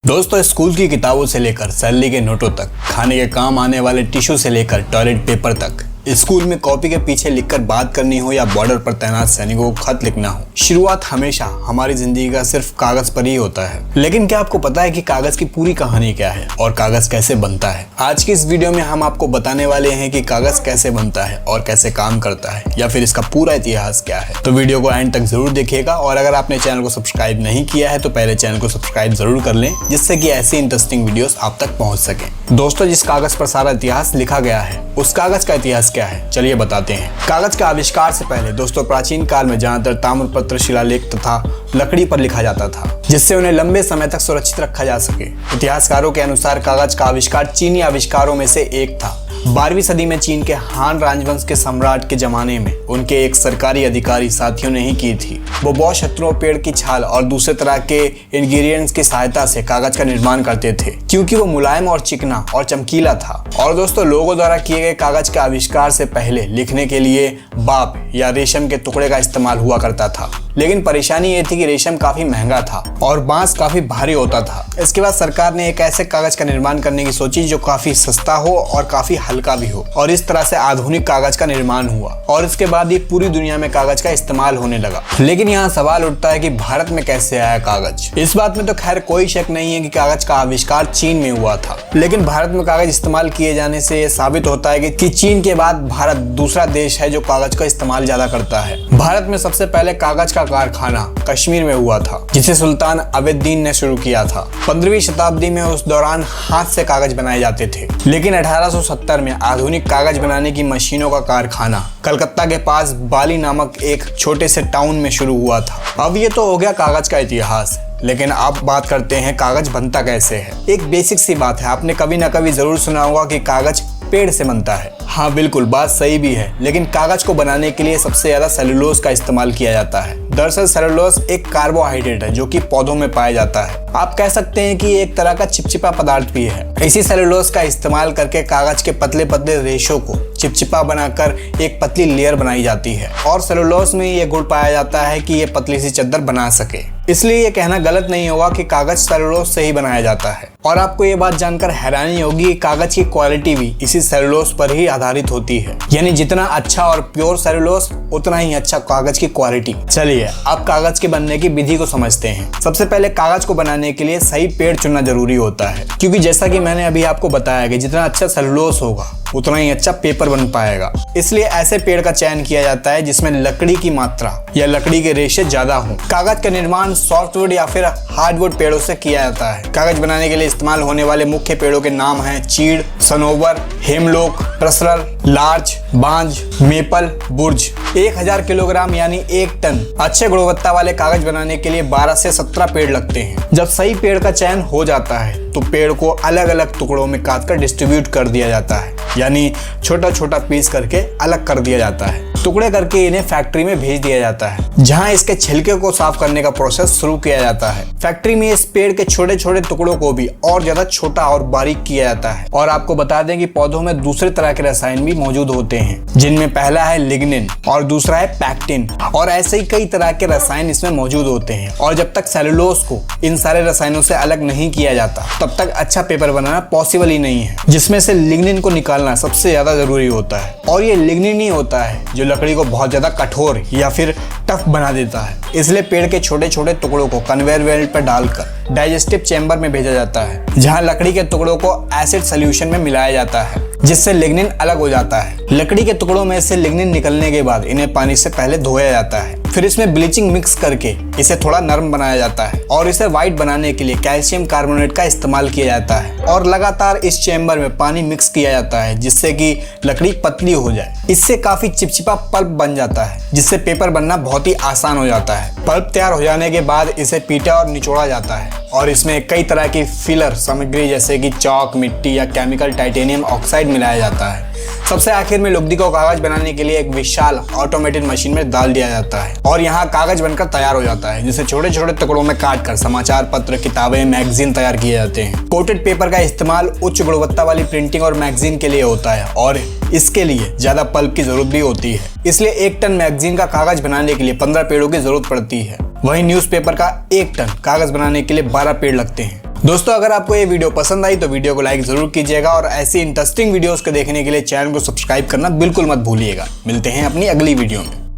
दोस्तों, स्कूल की किताबों से लेकर सैलरी के नोटों तक, खाने के काम आने वाले टिश्यू से लेकर टॉयलेट पेपर तक, स्कूल में कॉपी के पीछे लिखकर बात करनी हो या बॉर्डर पर तैनात सैनिकों को खत लिखना हो, शुरुआत हमेशा हमारी जिंदगी का सिर्फ कागज पर ही होता है। लेकिन क्या आपको पता है कि कागज की पूरी कहानी क्या है और कागज कैसे बनता है? आज की इस वीडियो में हम आपको बताने वाले हैं कि कागज कैसे बनता है और कैसे काम करता है, या फिर इसका पूरा इतिहास क्या है। तो वीडियो को एंड तक जरूर देखिएगा, और अगर आपने चैनल को सब्सक्राइब नहीं किया है तो पहले चैनल को सब्सक्राइब जरूर कर लें, जिससे कि ऐसी इंटरेस्टिंग वीडियोस आप तक पहुंच सके। दोस्तों, जिस कागज पर सारा इतिहास लिखा गया है, उस कागज का इतिहास क्या है, चलिए बताते हैं। कागज का आविष्कार से पहले दोस्तों प्राचीन काल में ज्यादातर ताम्रपत्र, शिलालेख तथा लकड़ी पर लिखा जाता था, जिससे उन्हें लंबे समय तक सुरक्षित रखा जा सके। इतिहासकारों के अनुसार कागज का आविष्कार चीनी आविष्कारों में से एक था। 12वीं सदी में चीन के हान राजवंश के सम्राट के जमाने में उनके एक सरकारी अधिकारी साथियों ने ही की थी। वो बहुत शत्रुओं, पेड़ की छाल और दूसरे तरह के इंग्रेडिएंट्स की सहायता से कागज का निर्माण करते थे, क्योंकि वो मुलायम और चिकना और चमकीला था। और दोस्तों, लोगों द्वारा किए गए कागज के आविष्कार से पहले लिखने के लिए बाप या रेशम के टुकड़े का इस्तेमाल हुआ करता था। लेकिन परेशानी ये थी कि रेशम काफी महंगा था और बांस काफी भारी होता था। इसके बाद सरकार ने एक ऐसे कागज का निर्माण करने की सोची जो काफी सस्ता हो और काफी हल्का भी हो, और इस तरह से आधुनिक कागज का निर्माण हुआ। और इसके बाद ये पूरी दुनिया में कागज का इस्तेमाल होने लगा। लेकिन यहाँ सवाल उठता है कि भारत में कैसे आया कागज? इस बात में तो खैर कोई शक नहीं है कि कागज का आविष्कार चीन में हुआ था। लेकिन भारत में कागज इस्तेमाल किए जाने से ये साबित होता है कि चीन के बाद भारत दूसरा देश है जो कागज का इस्तेमाल ज्यादा करता है। भारत में सबसे पहले कागज का कारखाना कश्मीर में हुआ था, जिसे सुल्तान अवेद्दीन ने शुरू किया था। 15वीं शताब्दी में उस दौरान हाथ से कागज बनाए जाते थे। लेकिन 1870 में आधुनिक कागज बनाने की मशीनों का कारखाना कलकत्ता के पास बाली नामक एक छोटे से टाउन में शुरू हुआ था। अब ये तो हो गया कागज का इतिहास। लेकिन अब बात करते हैं कागज बनता कैसे है। एक बेसिक सी बात है, आपने कभी ना कभी जरूर सुना होगा कि कागज पेड़ से बनता है। हाँ बिल्कुल, बात सही भी है। लेकिन कागज को बनाने के लिए सबसे ज्यादा सेलुलोज का इस्तेमाल किया जाता है। दरअसल सेलुलोज एक कार्बोहाइड्रेट है जो कि पौधों में पाया जाता है। आप कह सकते हैं कि एक तरह का चिपचिपा पदार्थ भी है। इसी सेलुलोज का इस्तेमाल करके कागज के पतले पतले रेशों को चिपचिपा बनाकर एक पतली लेयर बनाई जाती है, और सेलुलोज में ये गुण पाया जाता है कि ये पतली सी चादर बना सके। इसलिए ये कहना गलत नहीं होगा कि कागज सेलुलोज से ही बनाया जाता है। और आपको ये बात जानकर हैरानी होगी कि कागज की क्वालिटी भी इसी सेलुलोज पर ही आधारित होती है। यानी जितना अच्छा और प्योर सेलुलोज, उतना ही अच्छा कागज की क्वालिटी। चलिए अब कागज के बनने की विधि को समझते हैं। सबसे पहले कागज को बनाने के लिए सही पेड़ चुनना जरूरी होता है, क्योंकि जैसा कि मैंने अभी आपको बताया कि जितना अच्छा सेलुलोज होगा उतना ही अच्छा पेपर बन पाएगा। इसलिए ऐसे पेड़ का चयन किया जाता है जिसमें लकड़ी की मात्रा या लकड़ी के रेशे ज्यादा हों। कागज का निर्माण सॉफ्टवुड या फिर हार्डवुड पेड़ों से किया जाता है। कागज बनाने के लिए इस्तेमाल होने वाले मुख्य पेड़ों के नाम हैं चीड़, सनोवर, हेमलॉक, ट्रसरर, लार्च, बांज, मेपल, बुर्ज। 1000 किलोग्राम यानी 1 टन अच्छे गुणवत्ता वाले कागज बनाने के लिए 12 से 17 पेड़ लगते हैं। जब सही पेड़ का चयन हो जाता है तो पेड़ को अलग अलग टुकड़ों में काटकर डिस्ट्रीब्यूट कर दिया जाता है, यानी छोटा छोटा पीस करके अलग कर दिया जाता है। टुकड़े करके इन्हें फैक्ट्री में भेज दिया जाता है, जहां इसके छिलके को साफ करने का प्रोसेस शुरू किया जाता है। फैक्ट्री में इस पेड़ के छोटे छोटे टुकड़ों को भी और ज्यादा छोटा और बारीक किया जाता है। और आपको बता दें कि पौधों में दूसरे तरह के रसायन भी मौजूद होते हैं, जिनमें पहला है लिग्निन और दूसरा है पैक्टिन, और ऐसे ही कई तरह के रसायन इसमें मौजूद होते हैं। और जब तक सेलुलोज को इन सारे रसायनों से अलग नहीं किया जाता, तब तक अच्छा पेपर बनाना पॉसिबल ही नहीं है, जिसमें से लिग्निन को निकालना सबसे ज्यादा जरूरी होता है। और ये लिग्निन ही होता है जो लकड़ी को बहुत ज्यादा कठोर या फिर टफ बना देता है। इसलिए पेड़ के छोटे छोटे टुकड़ों को कन्वेयर बेल्ट पर डालकर डाइजेस्टिव चेंबर में भेजा जाता है, जहां लकड़ी के टुकड़ों को एसिड सॉल्यूशन में मिलाया जाता है, जिससे लिग्निन अलग हो जाता है। लकड़ी के टुकड़ों में से लिग्निन निकलने के बाद इन्हें पानी से पहले धोया जाता है। फिर इसमें ब्लीचिंग मिक्स करके इसे थोड़ा नरम बनाया जाता है, और इसे व्हाइट बनाने के लिए कैल्शियम कार्बोनेट का इस्तेमाल किया जाता है। और लगातार इस चेंबर में पानी मिक्स किया जाता है, जिससे कि लकड़ी पतली हो जाए। इससे काफी चिपचिपा पल्प बन जाता है, जिससे पेपर बनना बहुत ही आसान हो जाता है। पल्प तैयार हो जाने के बाद इसे पीटा और निचोड़ा जाता है, और इसमें कई तरह की फिलर सामग्री जैसे कि चौक, मिट्टी या केमिकल टाइटेनियम ऑक्साइड मिलाया जाता है। सबसे आखिर में लुगदी को कागज बनाने के लिए एक विशाल ऑटोमेटेड मशीन में डाल दिया जाता है, और यहाँ कागज बनकर तैयार हो जाता है, जिसे छोटे छोटे टुकड़ों में काटकर समाचार पत्र, किताबें, मैगजीन तैयार किए जाते हैं। कोटेड पेपर का इस्तेमाल उच्च गुणवत्ता वाली प्रिंटिंग और मैगजीन के लिए होता है, और इसके लिए ज्यादा पल्प की जरूरत भी होती है। इसलिए 1 टन मैगजीन का कागज बनाने के लिए 15 पेड़ों की जरूरत पड़ती है। वहीं न्यूज़पेपर का 1 टन कागज बनाने के लिए 12 पेड़ लगते हैं। दोस्तों अगर आपको ये वीडियो पसंद आई तो वीडियो को लाइक जरूर कीजिएगा और ऐसी इंटरेस्टिंग वीडियोस को देखने के लिए चैनल को सब्सक्राइब करना बिल्कुल मत भूलिएगा। मिलते हैं अपनी अगली वीडियो में।